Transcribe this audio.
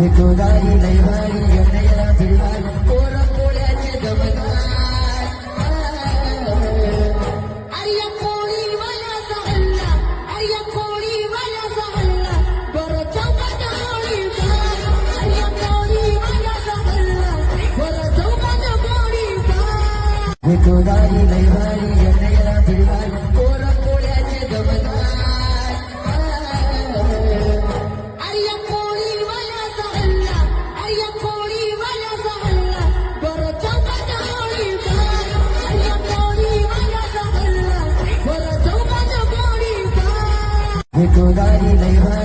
गोदारी लैवारी येणया फिरवार पोर पोळ्याचे जमदार अरे कोळी वाल्याचा हल्ला अरे कोळी वाल्याचा हल्ला बरं चौकात गोळीबार अरे कोळी वाल्याचा हल्ला बरं चौकात गोळीबार गोदारी लैवारी येणया फिरवार पोर पोळ्याचे जमदार अरे कोळी वाल्याचा हल्ला अरे कोळी वाल्याचा हल्ला बरं चौकात गोळीबार अरे कोळी वाल्याचा हल्ला बरं चौकात गोळीबार गोदारी लैवारी